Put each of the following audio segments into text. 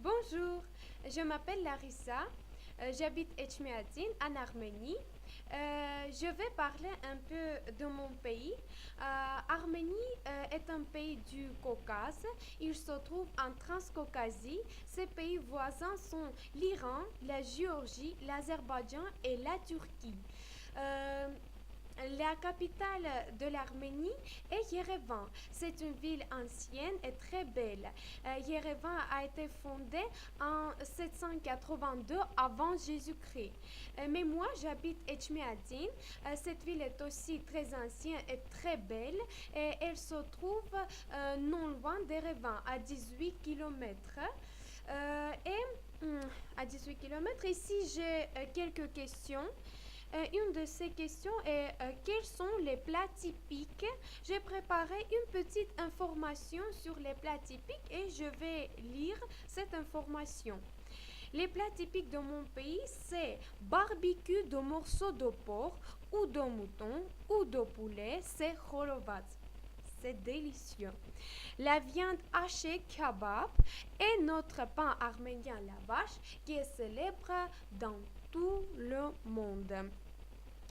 Bonjour, je m'appelle Larissa, j'habite Etchmiadzin en Arménie. Je vais parler un peu de mon pays. Arménie est un pays du Caucase. Il se trouve en Transcaucasie. Ses pays voisins sont l'Iran, la Géorgie, l'Azerbaïdjan et la Turquie. Euh, la capitale de l'Arménie est Yerevan. C'est une ville ancienne et très belle. Yerevan a été fondée en 782 avant Jésus-Christ. Mais moi, j'habite Etchmiadzin. Cette ville est aussi très ancienne et très belle et elle se trouve non loin d'Erevan, à 18 kilomètres. À 18 kilomètres, ici j'ai quelques questions. Une de ces questions est quels sont les plats typiques. J'ai préparé une petite information sur les plats typiques et je vais lire cette information. Les plats typiques de mon pays, c'est barbecue de morceaux de porc ou de mouton ou de poulet, c'est khorovat. C'est délicieux. La viande hachée kebab et notre pain arménien la vache qui est célèbre dans tout le monde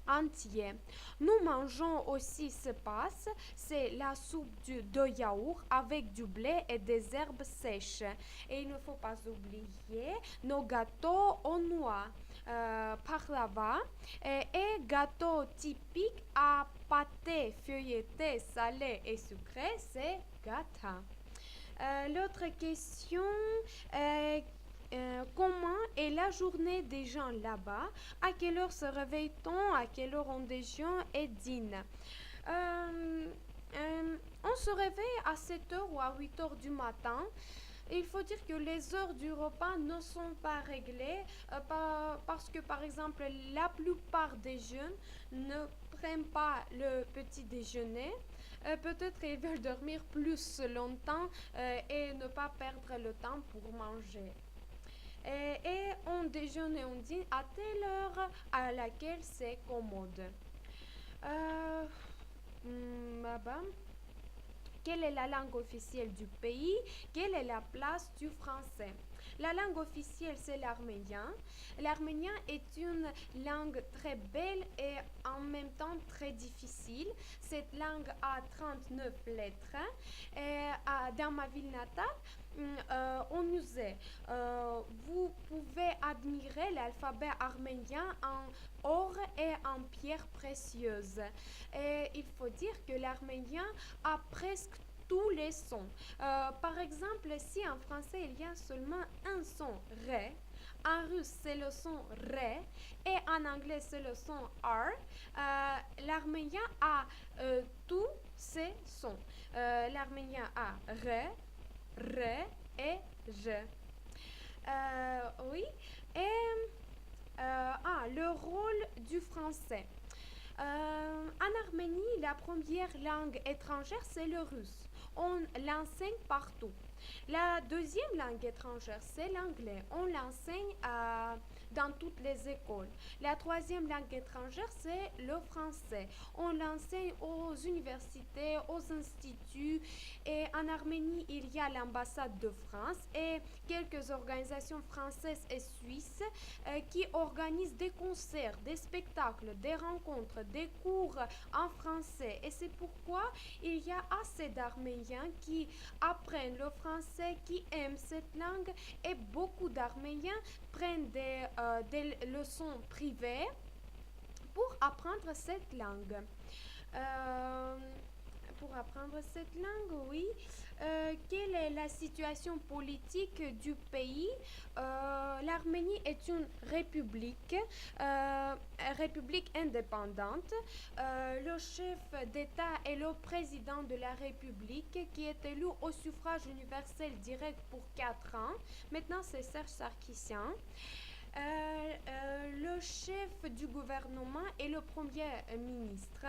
entier. Nous mangeons aussi ce passe, c'est la soupe de yaourt avec du blé et des herbes sèches. Et il ne faut pas oublier nos gâteaux aux noix, baklava et gâteaux typiques à pâté feuilleté, salé et sucré, c'est gâteau. L'autre question comment est la journée des gens là-bas? À quelle heure se réveille-t-on? À quelle heure on déjeune et dîne? On se réveille à 7 heures ou à 8 heures du matin. Il faut dire que les heures du repas ne sont pas réglées parce que, par exemple, la plupart des jeunes ne prennent pas le petit déjeuner. Peut-être ils veulent dormir plus longtemps et ne pas perdre le temps pour manger. Et on déjeune et on dîne à telle heure à laquelle c'est commode. Euh, Baba. Quelle est la langue officielle du pays? Quelle est la place du français? La langue officielle, c'est l'arménien. L'arménien est une langue très belle et en même temps très difficile. Cette langue a 39 lettres. Et dans ma ville natale, on usait. Vous pouvez admirer l'alphabet arménien en or et en pierres précieuses. Et il faut dire que l'arménien a presque tous les sons. Par exemple, si en français il y a seulement un son ré, en russe c'est le son ré et en anglais c'est le son r, l'arménien a tous ces sons. L'arménien a ré, ré et je. Oui. Et le rôle du français. En Arménie, la première langue étrangère, c'est le russe. On l'enseigne partout. La deuxième langue étrangère, c'est l'anglais. On l'enseigne dans toutes les écoles. La troisième langue étrangère, c'est le français. On l'enseigne aux universités, aux instituts. Et en Arménie, il y a l'ambassade de France et quelques organisations françaises et suisses qui organisent des concerts, des spectacles, des rencontres, des cours en français. Et c'est pourquoi il y a assez d'Arméniens qui apprennent le français, qui aiment cette langue et beaucoup d'Arméniens prennent des leçons privées pour apprendre cette langue. Euh, pour apprendre cette langue, oui. Quelle est la situation politique du pays? L'Arménie est une république indépendante. Le chef d'État est le président de la République qui est élu au suffrage universel direct pour 4 ans. Maintenant, c'est Serge Sarkisian. Le chef du gouvernement est le premier ministre.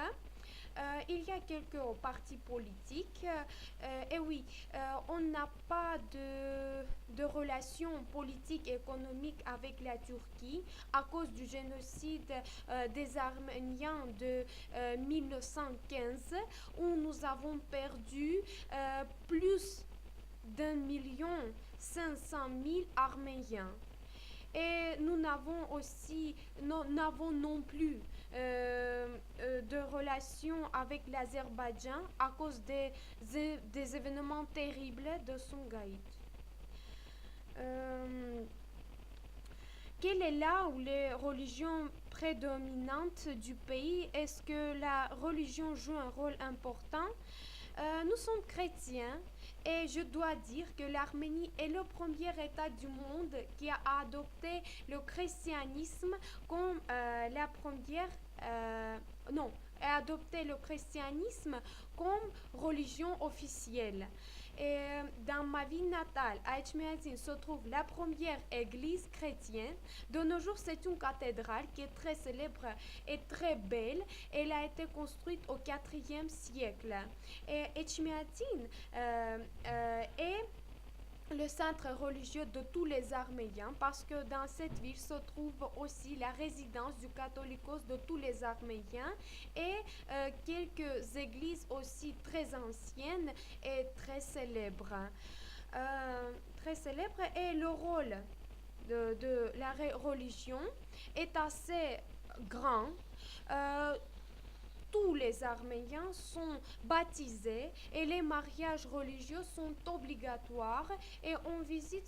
Il y a quelques partis politiques. Et oui, on n'a pas de relations politiques et économiques avec la Turquie à cause du génocide des Arméniens de 1915 où nous avons perdu plus d'1 million 500 000 Arméniens. Et nous n'avons non plus de relation avec l'Azerbaïdjan à cause des événements terribles de Sumgait. Euh, Quelle est là où les religions prédominantes du pays? Est-ce que la religion joue un rôle important? Nous sommes chrétiens et je dois dire que l'Arménie est le premier État du monde qui a adopté le christianisme comme la première... non, a adopté le christianisme comme religion officielle. Et dans ma ville natale, à Etchmiadzin, se trouve la première église chrétienne. De nos jours, c'est une cathédrale qui est très célèbre et très belle. Elle a été construite au IVe siècle. Et Etchmiadzin est le centre religieux de tous les Arméniens parce que dans cette ville se trouve aussi la résidence du catholicos de tous les Arméniens et quelques églises aussi très anciennes et très célèbres et le rôle de la religion est assez grand. Euh, tous les Arméniens sont baptisés et les mariages religieux sont obligatoires et on visite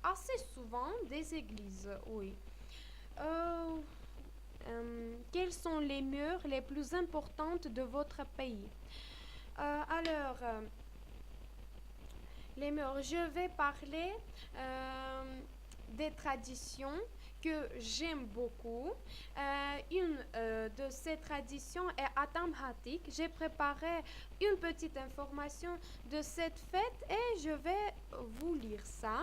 assez souvent des églises, oui. Euh, Quelles sont les mœurs les plus importantes de votre pays? Alors, les mœurs, je vais parler des traditions que j'aime beaucoup. De ces traditions est Atam Hatik. J'ai préparé une petite information de cette fête et je vais vous lire ça.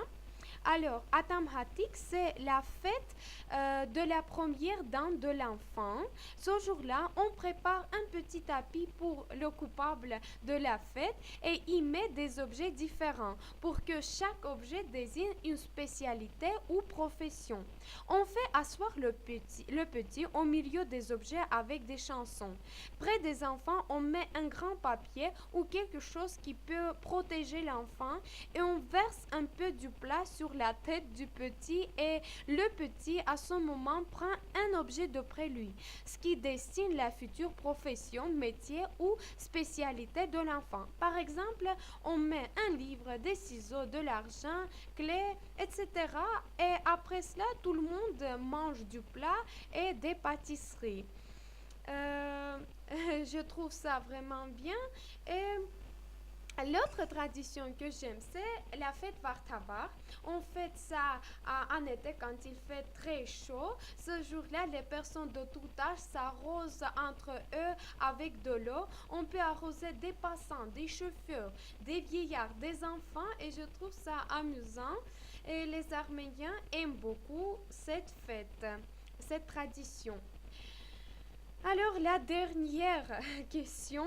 Alors, Atam Hatik, c'est la fête de la première dent de l'enfant. Ce jour-là, on prépare un petit tapis pour le coupable de la fête et y met des objets différents pour que chaque objet désigne une spécialité ou profession. On fait asseoir le petit au milieu des objets avec des chansons. Près des enfants, on met un grand papier ou quelque chose qui peut protéger l'enfant et on verse un peu du plat sur la tête du petit et le petit à ce moment prend un objet de près lui, ce qui destine la future profession, métier ou spécialité de l'enfant. Par exemple, on met un livre, des ciseaux, de l'argent, clés, etc. Et après cela, tout le monde mange du plat et des pâtisseries. Je trouve ça vraiment bien. Et l'autre tradition que j'aime, c'est la fête Vartavar. On fête ça en été quand il fait très chaud. Ce jour-là, les personnes de tout âge s'arrosent entre eux avec de l'eau. On peut arroser des passants, des chauffeurs, des vieillards, des enfants et je trouve ça amusant. Et les Arméniens aiment beaucoup cette fête, cette tradition. Alors la dernière question,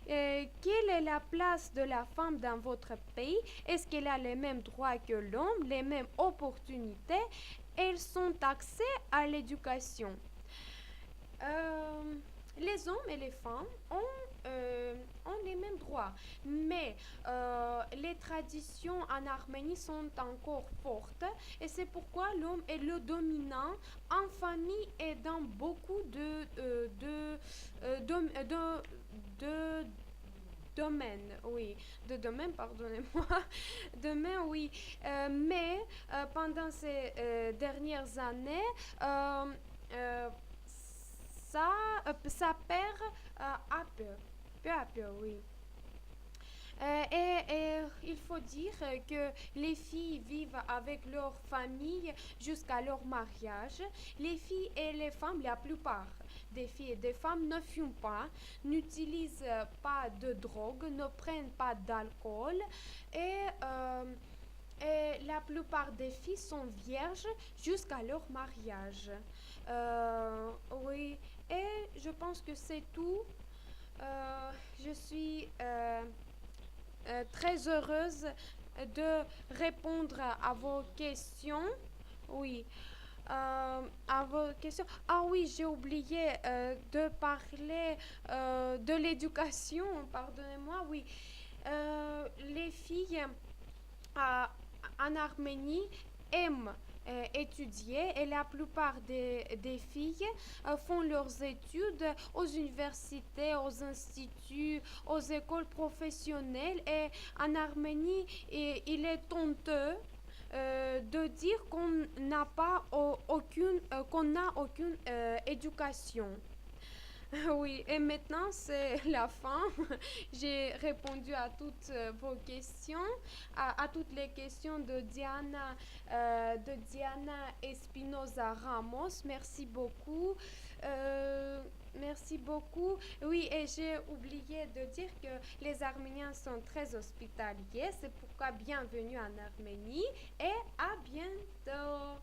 quelle est la place de la femme dans votre pays? Est-ce qu'elle a les mêmes droits que l'homme, les mêmes opportunités? Elles sont accès à l'éducation. Euh, les hommes et les femmes ont les mêmes droits, mais les traditions en Arménie sont encore fortes et c'est pourquoi l'homme est le dominant en famille et dans beaucoup de domaines, oui, de domaines, pardonnez-moi, domaines, oui, mais pendant ces dernières années, euh, euh, ça, ça perd peu à peu, oui. Et il faut dire que les filles vivent avec leur famille jusqu'à leur mariage. Les filles et les femmes, la plupart des filles et des femmes ne fument pas, n'utilisent pas de drogue, ne prennent pas d'alcool et, et la plupart des filles sont vierges jusqu'à leur mariage. Oui, et je pense que c'est tout. Je suis très heureuse de répondre à vos questions. Oui, à vos questions. Ah oui, j'ai oublié de parler de l'éducation. Pardonnez-moi. Oui, les filles à, en Arménie aiment étudier et la plupart des filles font leurs études aux universités, aux instituts, aux écoles professionnelles et en Arménie il est honteux de dire qu'on n'a pas qu'on n'a aucune éducation. Oui, et maintenant c'est la fin. J'ai répondu à toutes vos questions, à toutes les questions de Diana Espinoza Ramos. Merci beaucoup. Merci beaucoup. Oui, et j'ai oublié de dire que les Arméniens sont très hospitaliers. C'est pourquoi bienvenue en Arménie et à bientôt.